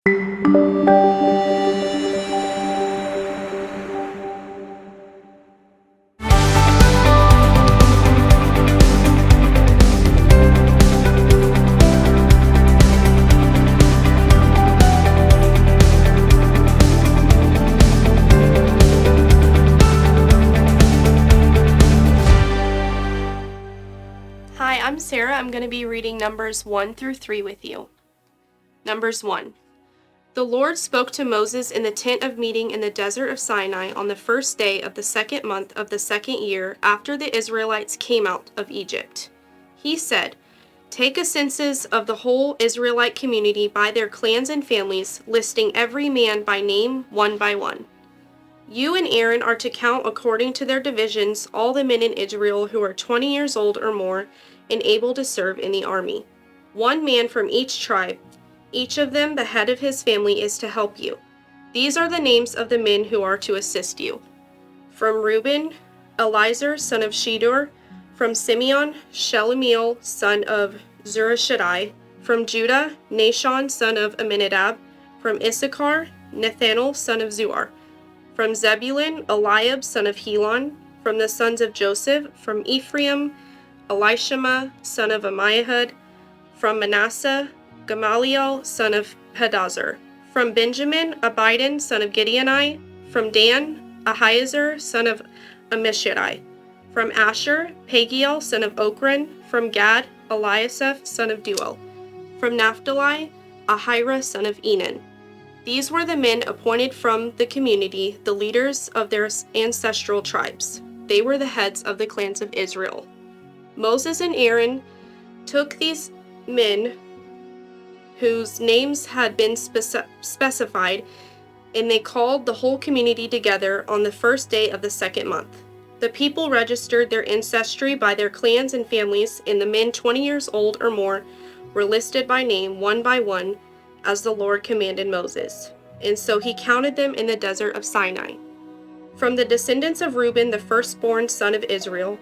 Hi, I'm Sarah. I'm going to be reading Numbers 1 through 3 with you. Numbers 1. The Lord spoke to Moses in the tent of meeting in the desert of Sinai on the first day of the second month of the second year after the Israelites came out of Egypt. He said, "Take a census of the whole Israelite community by their clans and families, listing every man by name one by one. You and Aaron are to count according to their divisions all the men in Israel who are 20 years old or more and able to serve in the army. One man from each tribe, each of them the head of his family, is to help you. These are the names of the men who are to assist you. From Reuben, Elizur, son of Shedeur. From Simeon, Shelumiel, son of Zurishaddai. From Judah, Nahshon, son of Amminadab. From Issachar, Nathanael, son of Zuar. From Zebulun, Eliab, son of Helon. From the sons of Joseph, from Ephraim, Elishama, son of Ammihud. From Manasseh, Gamaliel, son of Pedazur. From Benjamin, Abidan, son of Gideoni. From Dan, Ahiezer, son of Ammishaddai. From Asher, Pagiel, son of Okran. From Gad, Eliasaph, son of Duel. From Naphtali, Ahira, son of Enan. These were the men appointed from the community, the leaders of their ancestral tribes. They were the heads of the clans of Israel. Moses and Aaron took these men whose names had been specified, and they called the whole community together on the first day of the second month. The people registered their ancestry by their clans and families, and the men 20 years old or more were listed by name one by one, as the Lord commanded Moses. And so he counted them in the desert of Sinai. From the descendants of Reuben, the firstborn son of Israel,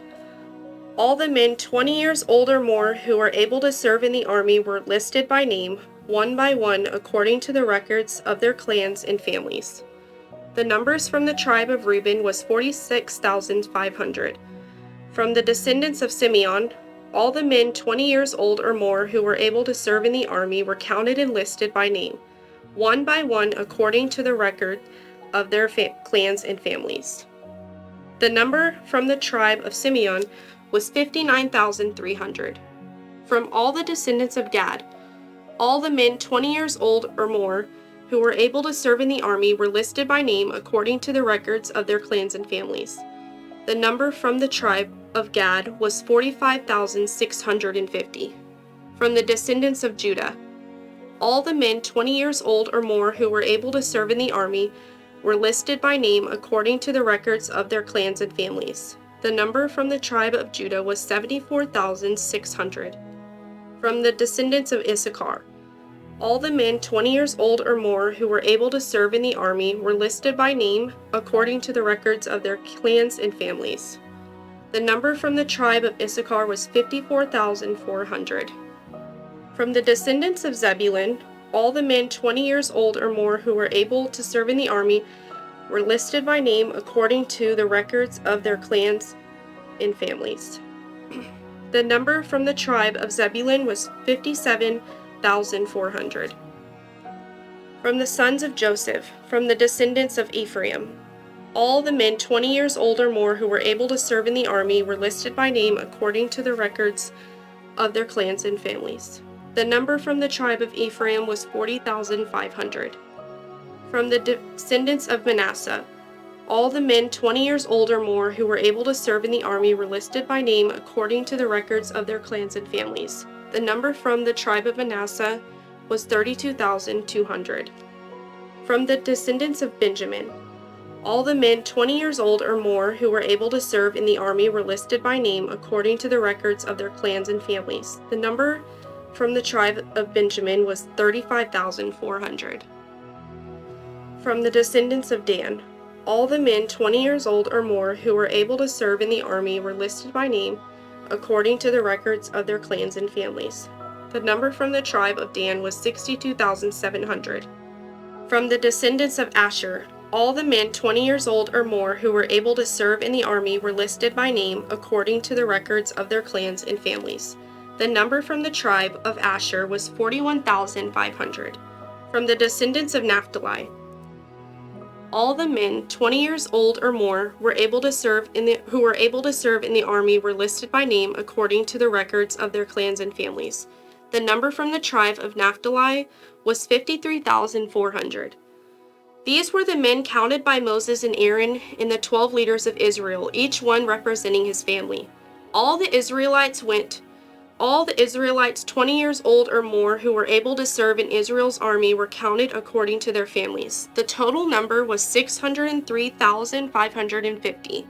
all the men 20 years old or more who were able to serve in the army were listed by name, one by one, according to the records of their clans and families. The numbers from the tribe of Reuben was 46,500. From the descendants of Simeon, all the men 20 years old or more who were able to serve in the army were counted and listed by name, one by one, according to the record of their clans and families. The number from the tribe of Simeon was 59,300. From all the descendants of Gad, all the men 20 years old or more who were able to serve in the army were listed by name according to the records of their clans and families. The number from the tribe of Gad was 45,650. From the descendants of Judah, all the men 20 years old or more who were able to serve in the army were listed by name according to the records of their clans and families. The number from the tribe of Judah was 74,600. From the descendants of Issachar, all the men 20 years old or more who were able to serve in the army were listed by name according to the records of their clans and families. The number from the tribe of Issachar was 54,400. From the descendants of Zebulun, all the men 20 years old or more who were able to serve in the army were listed by name according to the records of their clans and families. The number from the tribe of Zebulun was 57,400. From the sons of Joseph, from the descendants of Ephraim, all the men 20 years old or more who were able to serve in the army were listed by name according to the records of their clans and families. The number from the tribe of Ephraim was 40,500. From the descendants of Manasseh, all the men 20 years old or more who were able to serve in the army were listed by name according to the records of their clans and families. The number from the tribe of Manasseh was 32,200. From the descendants of Benjamin, all the men 20 years old or more who were able to serve in the army were listed by name according to the records of their clans and families. The number from the tribe of Benjamin was 35,400. From the descendants of Dan, all the men 20 years old or more who were able to serve in the army were listed by name according to the records of their clans and families. The number from the tribe of Dan was 62,700. From the descendants of Asher, all the men 20 years old or more who were able to serve in the army were listed by name according to the records of their clans and families. The number from the tribe of Asher was 41,500. From the descendants of Naphtali, all the men 20 years old or more who were able to serve in the army were listed by name according to the records of their clans and families. The number from the tribe of Naphtali was 53,400. These were the men counted by Moses and Aaron and the 12 leaders of Israel, each one representing his family. All the Israelites 20 years old or more who were able to serve in Israel's army were counted according to their families. The total number was 603,550.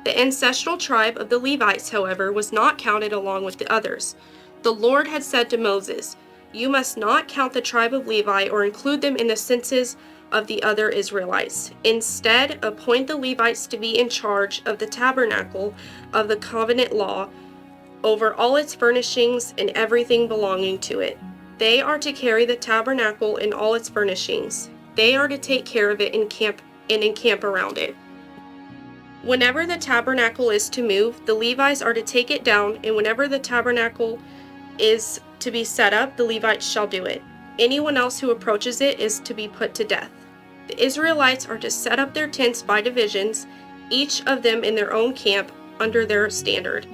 The ancestral tribe of the Levites, however, was not counted along with the others. The Lord had said to Moses, "You must not count the tribe of Levi or include them in the census of the other Israelites. Instead, appoint the Levites to be in charge of the tabernacle of the covenant law, over all its furnishings and everything belonging to it. They are to carry the tabernacle and all its furnishings. They are to take care of it and encamp around it. Whenever the tabernacle is to move, the Levites are to take it down, and whenever the tabernacle is to be set up, the Levites shall do it. Anyone else who approaches it is to be put to death. The Israelites are to set up their tents by divisions, each of them in their own camp under their standard.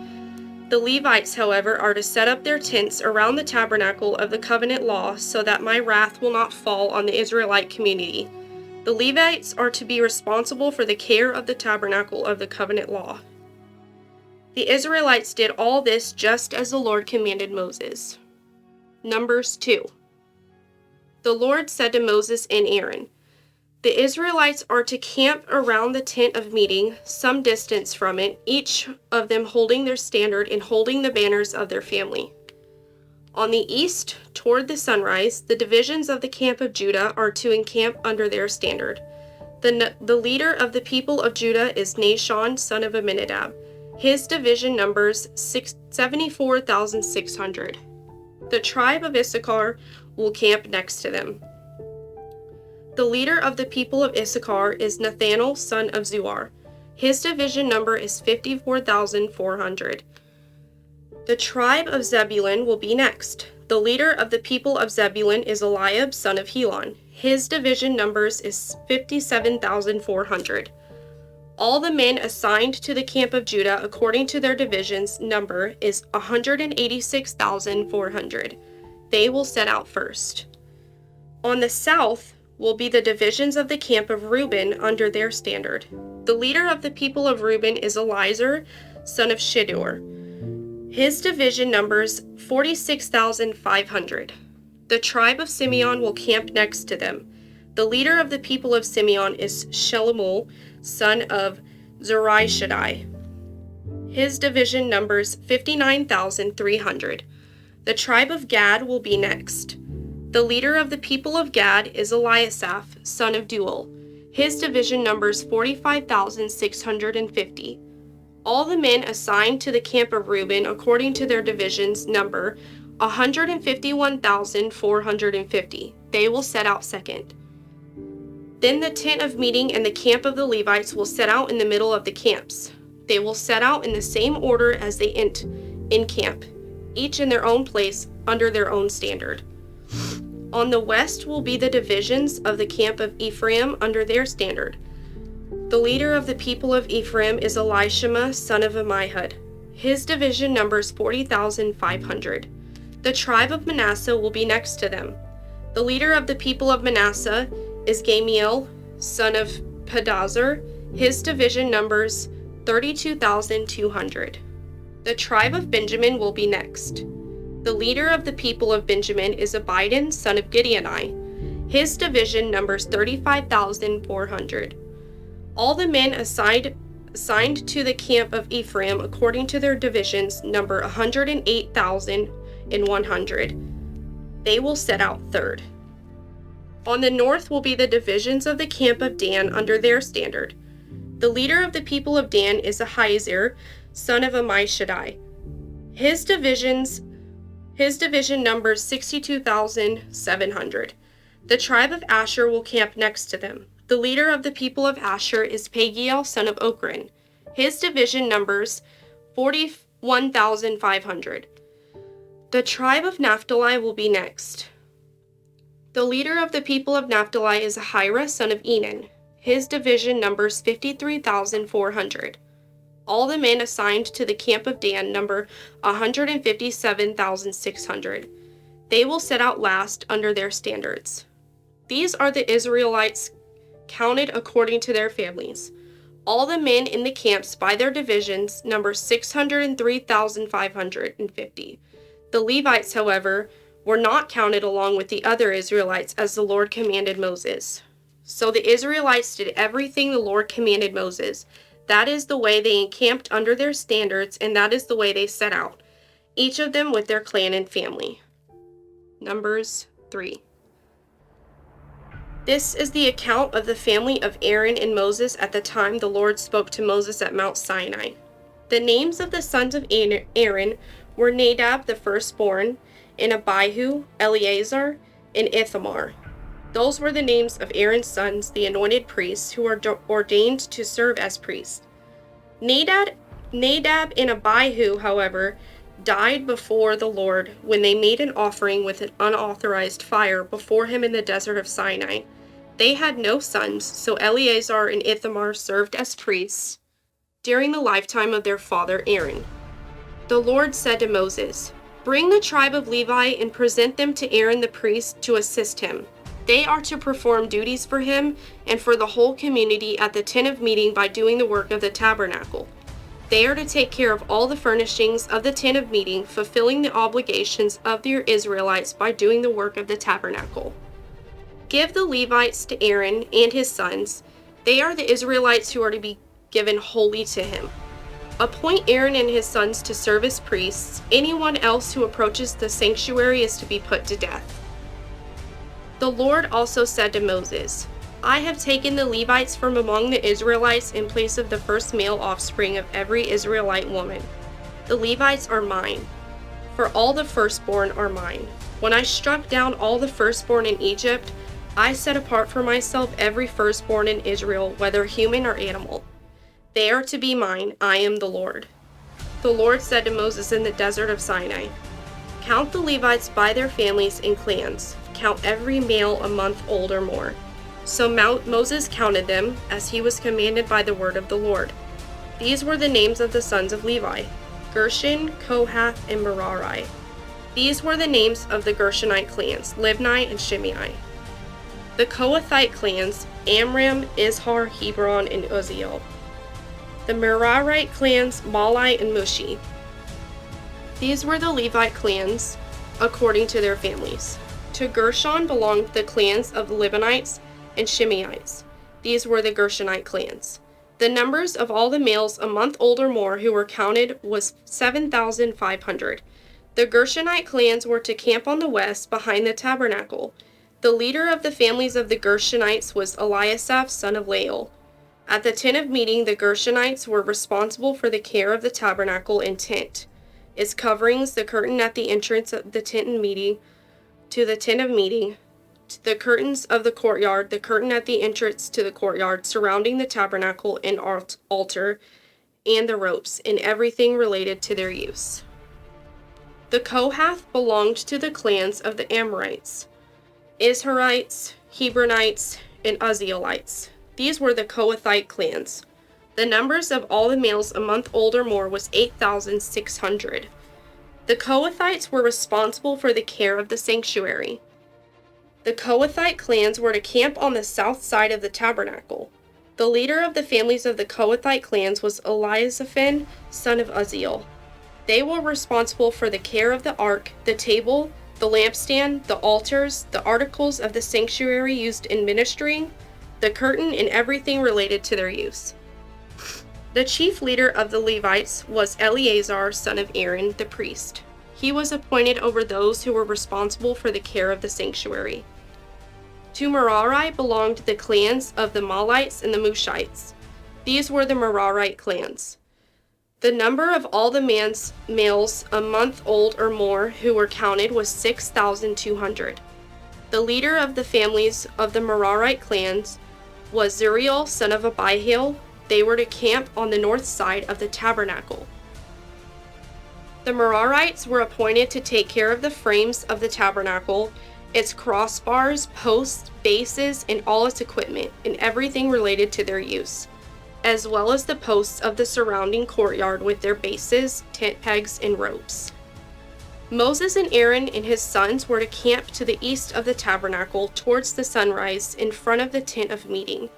The Levites, however, are to set up their tents around the tabernacle of the covenant law so that my wrath will not fall on the Israelite community. The Levites are to be responsible for the care of the tabernacle of the covenant law." The Israelites did all this just as the Lord commanded Moses. Numbers 2. The Lord said to Moses and Aaron, "The Israelites are to camp around the tent of meeting, some distance from it, each of them holding their standard and holding the banners of their family. On the east, toward the sunrise, the divisions of the camp of Judah are to encamp under their standard. The leader of the people of Judah is Nahshon, son of Amminadab. His division numbers 74,600. The tribe of Issachar will camp next to them. The leader of the people of Issachar is Nathanael, son of Zuar. His division number is 54,400. The tribe of Zebulun will be next. The leader of the people of Zebulun is Eliab, son of Helon. His division numbers is 57,400. All the men assigned to the camp of Judah according to their divisions number is 186,400. They will set out first. On the south will be the divisions of the camp of Reuben under their standard. The leader of the people of Reuben is Elizur, son of Shedeur. His division numbers 46,500. The tribe of Simeon will camp next to them. The leader of the people of Simeon is Shelumiel, son of Zurishaddai. His division numbers 59,300. The tribe of Gad will be next. The leader of the people of Gad is Eliasaph, son of Deuel. His division numbers 45,650. All the men assigned to the camp of Reuben according to their divisions number 151,450. They will set out second. Then the tent of meeting and the camp of the Levites will set out in the middle of the camps. They will set out in the same order as they encamp, each in their own place under their own standard. On the west will be the divisions of the camp of Ephraim under their standard. The leader of the people of Ephraim is Elishama, son of Ammihud. His division numbers 40,500. The tribe of Manasseh will be next to them. The leader of the people of Manasseh is Gamiel, son of Pedazur. His division numbers 32,200. The tribe of Benjamin will be next. The leader of the people of Benjamin is Abidan, son of Gideoni. His division numbers 35,400. All the men assigned to the camp of Ephraim according to their divisions number 108,100. They will set out third. On the north will be the divisions of the camp of Dan under their standard. The leader of the people of Dan is Ahiezer, son of Ammishaddai. His division numbers 62,700. The tribe of Asher will camp next to them. The leader of the people of Asher is Pagiel, son of Ochran. His division numbers 41,500. The tribe of Naphtali will be next. The leader of the people of Naphtali is Ahira, son of Enan. His division numbers 53,400. All the men assigned to the camp of Dan number 157,600. They will set out last under their standards. These are the Israelites counted according to their families. All the men in the camps by their divisions number 603,550. The Levites, however, were not counted along with the other Israelites as the Lord commanded Moses. So the Israelites did everything the Lord commanded Moses. That is the way they encamped under their standards, and that is the way they set out, each of them with their clan and family. Numbers 3. This is the account of the family of Aaron and Moses at the time the Lord spoke to Moses at Mount Sinai. The names of the sons of Aaron were Nadab the firstborn, and Abihu, Eleazar, and Ithamar. Those were the names of Aaron's sons, the anointed priests, who are ordained to serve as priests. Nadab and Abihu, however, died before the Lord when they made an offering with an unauthorized fire before him in the desert of Sinai. They had no sons, so Eleazar and Ithamar served as priests during the lifetime of their father Aaron. The Lord said to Moses, "Bring the tribe of Levi and present them to Aaron the priest to assist him. They are to perform duties for him and for the whole community at the tent of meeting by doing the work of the tabernacle. They are to take care of all the furnishings of the tent of meeting, fulfilling the obligations of the Israelites by doing the work of the tabernacle. Give the Levites to Aaron and his sons. They are the Israelites who are to be given wholly to him. Appoint Aaron and his sons to serve as priests. Anyone else who approaches the sanctuary is to be put to death." The Lord also said to Moses, "I have taken the Levites from among the Israelites in place of the first male offspring of every Israelite woman. The Levites are mine, for all the firstborn are mine. When I struck down all the firstborn in Egypt, I set apart for myself every firstborn in Israel, whether human or animal. They are to be mine. I am the Lord." The Lord said to Moses in the desert of Sinai, "Count the Levites by their families and clans. Count every male a month old or more." So Moses counted them, as he was commanded by the word of the Lord. These were the names of the sons of Levi: Gershon, Kohath, and Merari. These were the names of the Gershonite clans: Libni and Shimei. The Kohathite clans: Amram, Izhar, Hebron, and Uzziel. The Merarite clans: Malai and Mushi. These were the Levite clans according to their families. To Gershon belonged the clans of the Libanites and Shimeites. These were the Gershonite clans. The numbers of all the males a month old or more who were counted was 7,500. The Gershonite clans were to camp on the west behind the tabernacle. The leader of the families of the Gershonites was Eliasaph, son of Lael. At the tent of meeting, the Gershonites were responsible for the care of the tabernacle and tent, its coverings, the curtain at the entrance of the tent of meeting, the curtains of the courtyard, the curtain at the entrance to the courtyard surrounding the tabernacle and altar, and the ropes, and everything related to their use. The Kohath belonged to the clans of the Amorites, Izharites, Hebronites, and Uzzielites. These were the Kohathite clans. The numbers of all the males a month old or more was 8,600. The Kohathites were responsible for the care of the sanctuary. The Kohathite clans were to camp on the south side of the tabernacle. The leader of the families of the Kohathite clans was Eliasaphan, son of Uzziel. They were responsible for the care of the ark, the table, the lampstand, the altars, the articles of the sanctuary used in ministering, the curtain, and everything related to their use. The chief leader of the Levites was Eleazar, son of Aaron, the priest. He was appointed over those who were responsible for the care of the sanctuary. To Merari belonged the clans of the Malites and the Mushites. These were the Merarite clans. The number of all the males a month old or more who were counted was 6,200. The leader of the families of the Merarite clans was Zuriel, son of Abihail. They were to camp on the north side of the tabernacle. The Merarites were appointed to take care of the frames of the tabernacle, its crossbars, posts, bases, and all its equipment, and everything related to their use, as well as the posts of the surrounding courtyard with their bases, tent pegs, and ropes. Moses and Aaron and his sons were to camp to the east of the tabernacle towards the sunrise in front of the tent of meeting.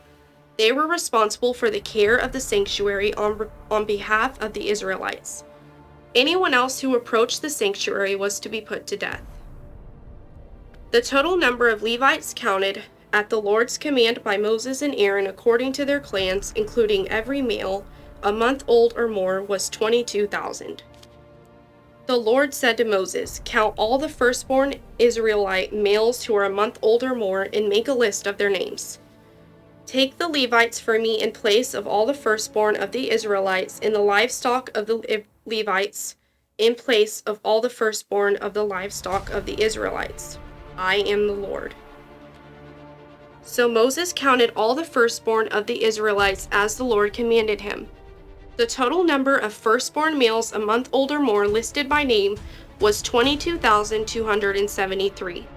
They were responsible for the care of the sanctuary on behalf of the Israelites. Anyone else who approached the sanctuary was to be put to death. The total number of Levites counted at the Lord's command by Moses and Aaron according to their clans, including every male, a month old or more, was 22,000. The Lord said to Moses, "Count all the firstborn Israelite males who are a month old or more and make a list of their names. Take the Levites for me in place of all the firstborn of the Israelites and the livestock of the Levites in place of all the firstborn of the livestock of the Israelites. I am the Lord." So Moses counted all the firstborn of the Israelites as the Lord commanded him. The total number of firstborn males a month old or more listed by name was 22,273.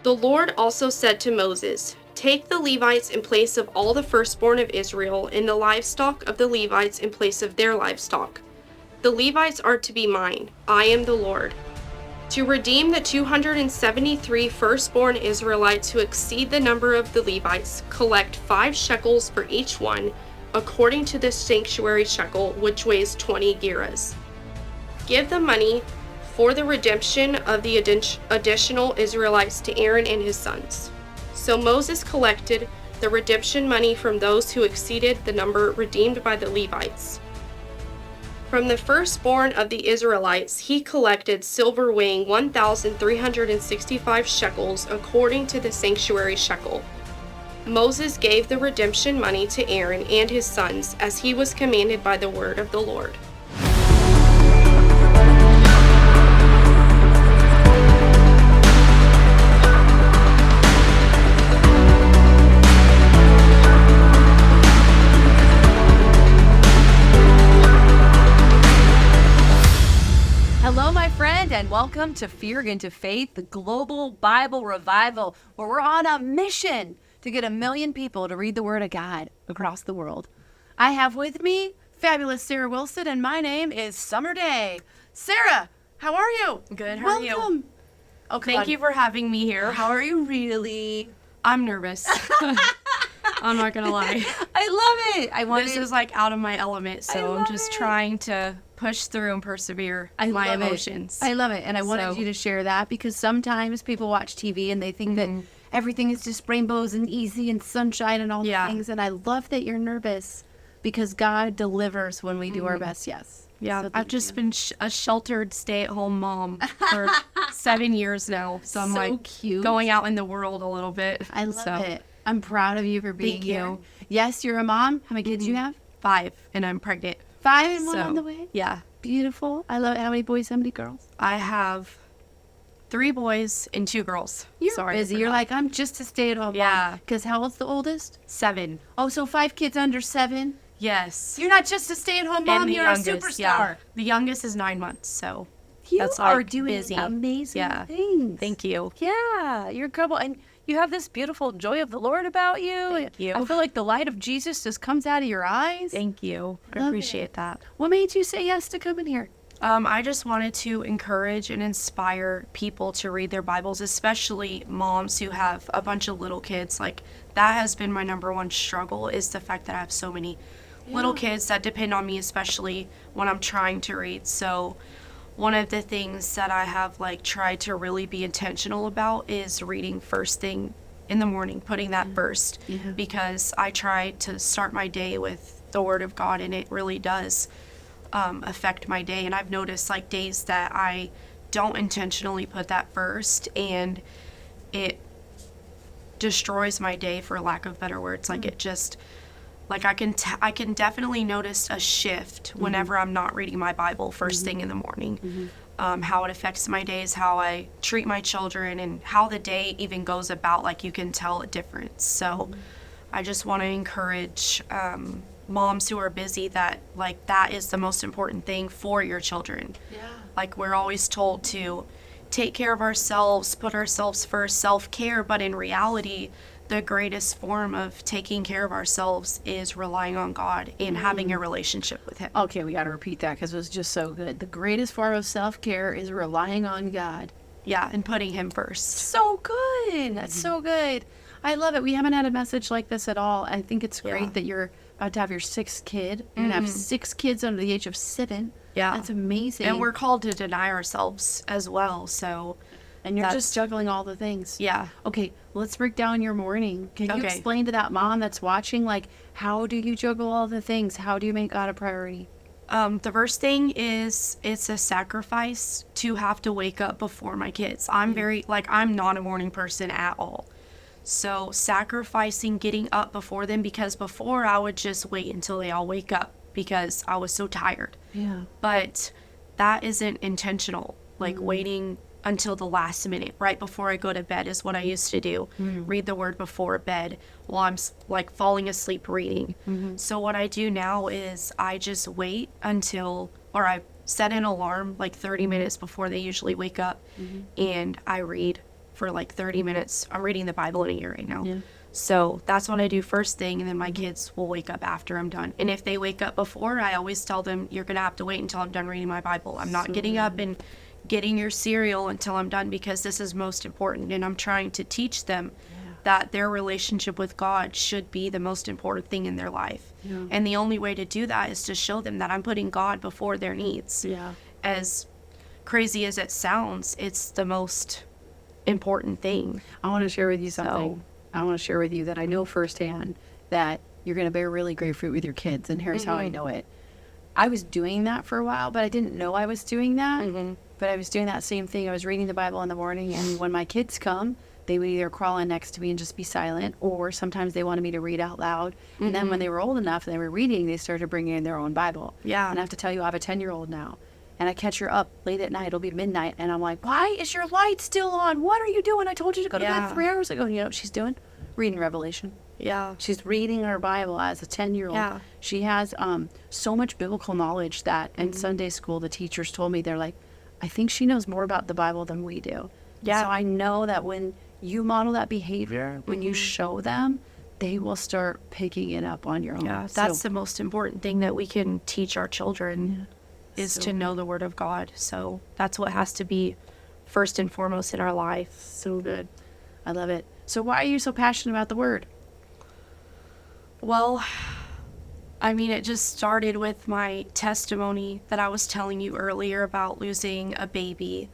The Lord also said to Moses, "Take the Levites in place of all the firstborn of Israel, and the livestock of the Levites in place of their livestock. The Levites are to be mine. I am the Lord. To redeem the 273 firstborn Israelites who exceed the number of the Levites, collect 5 shekels for each one, according to the sanctuary shekel, which weighs 20 gerahs. Give the money for the redemption of the additional Israelites to Aaron and his sons." So Moses collected the redemption money from those who exceeded the number redeemed by the Levites. From the firstborn of the Israelites, he collected silver weighing 1,365 shekels according to the sanctuary shekel. Moses gave the redemption money to Aaron and his sons as he was commanded by the word of the Lord. Hello, my friend, and welcome to Fear into Faith, the global Bible revival, where we're on a mission to get 1 million people to read the Word of God across the world. I have with me fabulous Sarah Wilson, and my name is Summer Day. Sarah, how are you? Good, how are you? Welcome. Oh, Thank you for having me here. How are you really? I'm nervous. I'm not gonna lie. I love it. This is like out of my element, so I'm just trying to push through and persevere my emotions. I love it, and I wanted you to share that because sometimes people watch TV and they think that everything is just rainbows and easy and sunshine and all the things, and I love that you're nervous because God delivers when we do our best, yes. Yeah, So I've just been a sheltered stay-at-home mom for 7 years now, so I'm like cute. Going out in the world a little bit. I love it. I'm proud of you for being Thank here. you. Yes, you're a mom. How many kids you have? 5, and I'm pregnant. 5 and 1 on the way? Yeah. Beautiful. I love it. How many boys, how many girls? I have 3 boys and 2 girls. You're Sorry, busy. You're like, I'm just a stay-at-home mom. Yeah. Because how old's the oldest? 7. Oh, so 5 kids under 7? Yes. You're not just a stay-at-home mom. And the You're youngest, a superstar. Yeah. The youngest is 9 months, so You that's are like doing busy. amazing things. Thank you. Yeah, you're incredible. And you have this beautiful joy of the Lord about you. Thank you. I feel like the light of Jesus just comes out of your eyes. Thank you. I Love appreciate that. What made you say yes to come in here? I just wanted to encourage and inspire people to read their Bibles, especially moms who have a bunch of little kids. Like, that has been my number one struggle, is the fact that I have so many little kids that depend on me, especially when I'm trying to read. So one of the things that I have tried to really be intentional about is reading first thing in the morning, putting that first, because I try to start my day with the Word of God, and it really does affect my day. And I've noticed days that I don't intentionally put that first, and it destroys my day, for lack of better words. It just I can definitely notice a shift whenever I'm not reading my Bible first thing in the morning. how it affects my days, how I treat my children, and how the day even goes about. Like, you can tell a difference. So I just want to encourage moms who are busy that, like, that is the most important thing for your children. Yeah. Like, we're always told to take care of ourselves, put ourselves first, self-care, but in reality, the greatest form of taking care of ourselves is relying on God and having a relationship with Him. Okay, we got to repeat that because it was just so good. The greatest form of self-care is relying on God. Yeah, and putting Him first. So good. That's so good. I love it. We haven't had a message like this at all. I think it's great that you're about to have your sixth kid. You're going to have 6 kids under the age of 7. Yeah. That's amazing. And we're called to deny ourselves as well, so... And you're just juggling all the things. Yeah. Okay, let's break down your morning. Can you explain to that mom that's watching, like, how do you juggle all the things? How do you make God a priority? The first thing is it's a sacrifice to have to wake up before my kids. I'm I'm not a morning person at all. So sacrificing getting up before them, because before I would just wait until they all wake up because I was so tired. Yeah. But that isn't intentional. Like waiting until the last minute, right before I go to bed, is what I used to do. Read the word before bed while I'm like falling asleep reading. So what I do now is I just wait until, or I set an alarm like 30 minutes before they usually wake up, and I read for like 30 minutes. I'm reading the Bible in a year right now. Yeah. So that's what I do first thing, and then my kids will wake up after I'm done. And if they wake up before, I always tell them, you're going to have to wait until I'm done reading my Bible. I'm not getting up and getting your cereal until I'm done, because this is most important. And I'm trying to teach them that their relationship with God should be the most important thing in their life. Yeah. And the only way to do that is to show them that I'm putting God before their needs. Yeah. As crazy as it sounds, it's the most important thing. I want to share with you something. I want to share with you that I know firsthand that you're going to bear really great fruit with your kids. And here's how I know it. I was doing that for a while, but I didn't know I was doing that. But I was doing that same thing. I was reading the Bible in the morning, and when my kids come, they would either crawl in next to me and just be silent, or sometimes they wanted me to read out loud. And then when they were old enough and they were reading, they started bringing in their own Bible. Yeah. And I have to tell you, I have a 10-year-old now. And I catch her up late at night. It'll be midnight. And I'm like, why is your light still on? What are you doing? I told you to go to bed 3 hours ago. And you know what she's doing? Reading Revelation. Yeah. She's reading her Bible as a 10-year-old. Yeah. She has so much biblical knowledge that in Sunday school, the teachers told me, they're like, I think she knows more about the Bible than we do. Yeah. So I know that when you model that behavior, when you show them, they will start picking it up on your own. Yeah, that's the most important thing that we can teach our children is to know the Word of God. So that's what has to be first and foremost in our life. So good. I love it. So why are you so passionate about the Word? Well, I mean, it just started with my testimony that I was telling you earlier about losing a baby.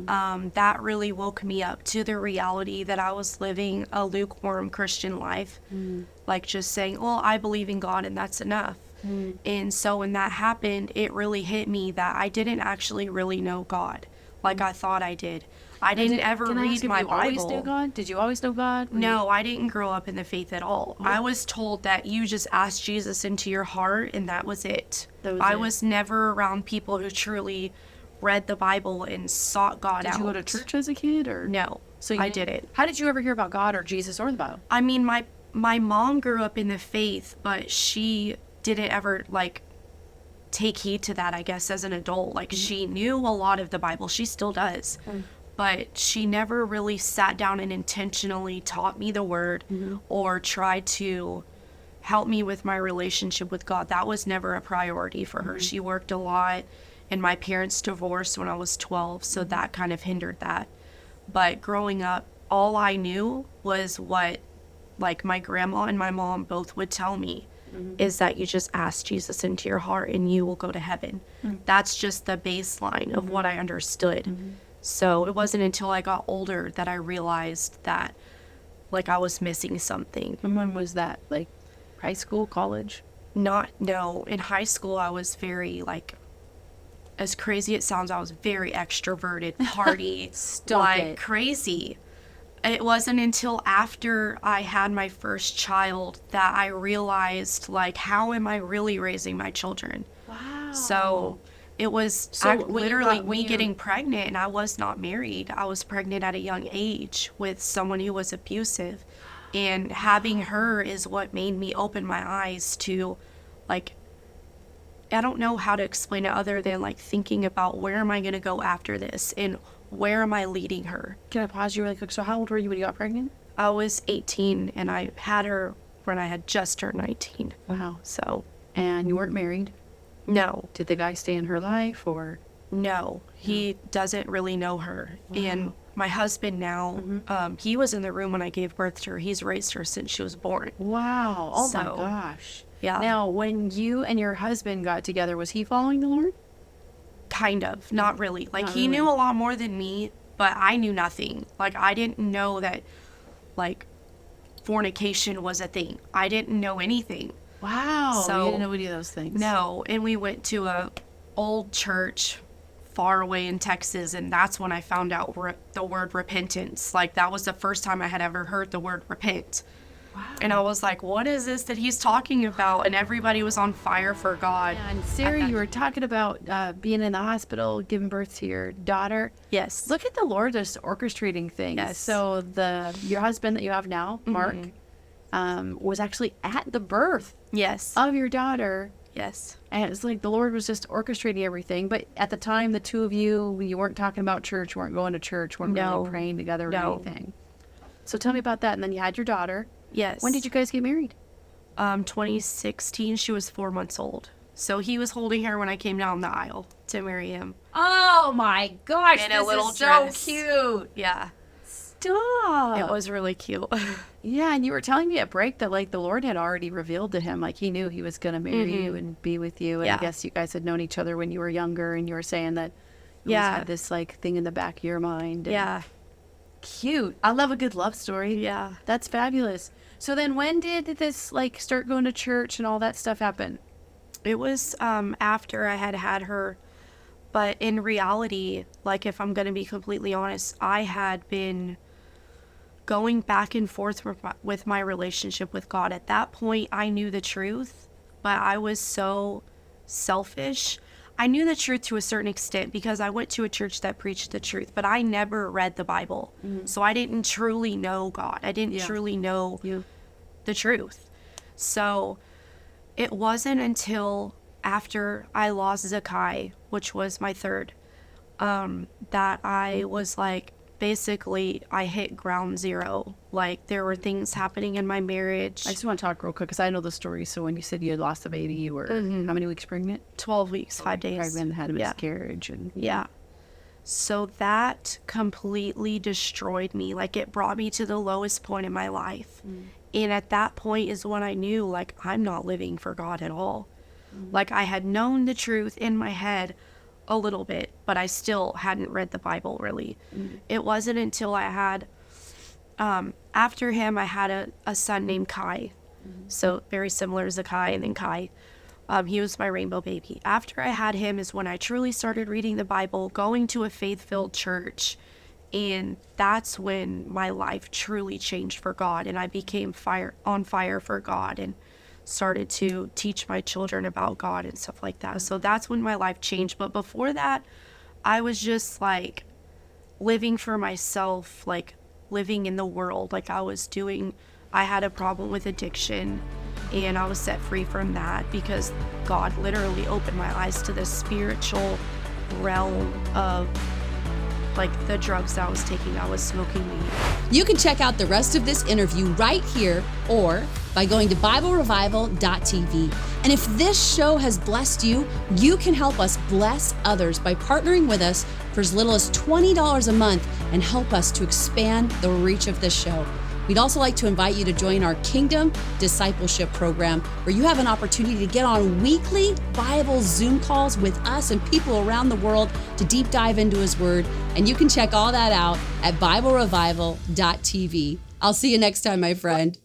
That really woke me up to the reality that I was living a lukewarm Christian life. Like just saying, well, I believe in God and that's enough. And so when that happened, it really hit me that I didn't actually really know God like I thought I did. I didn't ever read my Bible. Always knew God? Did you always know God? No, I didn't grow up in the faith at all. I was told that you just asked Jesus into your heart and that was it. I was never around people who truly read the Bible and sought God out. Did you go to church as a kid? Or No, so I didn't. How did you ever hear about God or Jesus or the Bible? I mean, my mom grew up in the faith, but she didn't ever, like, take heed to that, I guess, as an adult. Like, she knew a lot of the Bible. She still does. But she never really sat down and intentionally taught me the Word or tried to help me with my relationship with God. That was never a priority for her. She worked a lot, and my parents divorced when I was 12, so that kind of hindered that. But growing up, all I knew was what, like, my grandma and my mom both would tell me, is that you just ask Jesus into your heart and you will go to heaven. That's just the baseline of what I understood. So it wasn't until I got older that I realized that, like, I was missing something. And when was that? Like high school, college? No. In high school, I was very, like, as crazy it sounds, I was very extroverted, party, crazy. It wasn't until after I had my first child that I realized, like, how am I really raising my children? Wow. So It was literally me getting pregnant, and I was not married. I was pregnant at a young age with someone who was abusive. And having her is what made me open my eyes to, like, I don't know how to explain it other than, like, thinking about where am I going to go after this and where am I leading her. Can I pause you really quick? So how old were you when you got pregnant? I was 18, and I had her when I had just turned 19. Wow. So. And you weren't married? No. Did the guy stay in her life, or? No, he doesn't really know her. Wow. And my husband now, he was in the room when I gave birth to her. He's raised her since she was born. Wow. Oh, my gosh. Yeah. Now, when you and your husband got together, was he following the Lord? Kind of. Not really. Like, he knew a lot more than me, but I knew nothing. Like, I didn't know that, like, fornication was a thing. I didn't know anything. Wow. So, you didn't know any of those things. No. And we went to a old church far away in Texas, and that's when I found out the word repentance. Like, that was the first time I had ever heard the word repent. Wow. And I was like, what is this that he's talking about? And everybody was on fire for God. Yeah, and Sarah, you were talking about being in the hospital, giving birth to your daughter. Yes. Look at the Lord just orchestrating things. Yes. So your husband that you have now, Mark, was actually at the birth of your daughter. Yes. And it's like the Lord was just orchestrating everything. But at the time, the two of you weren't talking about church, weren't going to church, weren't really praying together or anything. So tell me about that. And then you had your daughter. Yes. When did you guys get married? 2016. She was 4 months old. So he was holding her when I came down the aisle to marry him. Oh my gosh, in this a little is dress. So cute. Yeah. Stop. It was really cute. Yeah, and you were telling me at break that, like, the Lord had already revealed to him, like, he knew he was going to marry you and be with you. And I guess you guys had known each other when you were younger, and you were saying that you always had this, like, thing in the back of your mind. And yeah. Cute. I love a good love story. Yeah. That's fabulous. So then when did this, like, start going to church and all that stuff happen? It was after I had her. But in reality, like, if I'm going to be completely honest, I had been going back and forth with my relationship with God. At that point, I knew the truth, but I was so selfish. I knew the truth to a certain extent because I went to a church that preached the truth, but I never read the Bible. So I didn't truly know God. I didn't truly know the truth. So it wasn't until after I lost Zakai, which was my third, that I was like, basically, I hit ground zero. Like, there were things happening in my marriage. I just want to talk real quick because I know the story. So when you said you had lost a baby, you were how many weeks pregnant? 12 weeks, 5 days. Pregnant, had a miscarriage. And So that completely destroyed me. Like, it brought me to the lowest point in my life. And at that point is when I knew, like, I'm not living for God at all. Like, I had known the truth in my head a little bit, but I still hadn't read the Bible, really. It wasn't until I had, after him, I had a son named Kai. So very similar to Zakai and then Kai. He was my rainbow baby. After I had him is when I truly started reading the Bible, going to a faith-filled church. And that's when my life truly changed for God. And I became on fire for God and started to teach my children about God and stuff like that. So that's when my life changed. But before that, I was just like living for myself, like living in the world. Like I had a problem with addiction, and I was set free from that because God literally opened my eyes to the spiritual realm of like the drugs that I was taking. I was smoking weed. You can check out the rest of this interview right here or by going to BibleRevival.tv. And if this show has blessed you, you can help us bless others by partnering with us for as little as $20 a month and help us to expand the reach of this show. We'd also like to invite you to join our Kingdom Discipleship Program, where you have an opportunity to get on weekly Bible Zoom calls with us and people around the world to deep dive into His Word. And you can check all that out at BibleRevival.tv. I'll see you next time, my friend.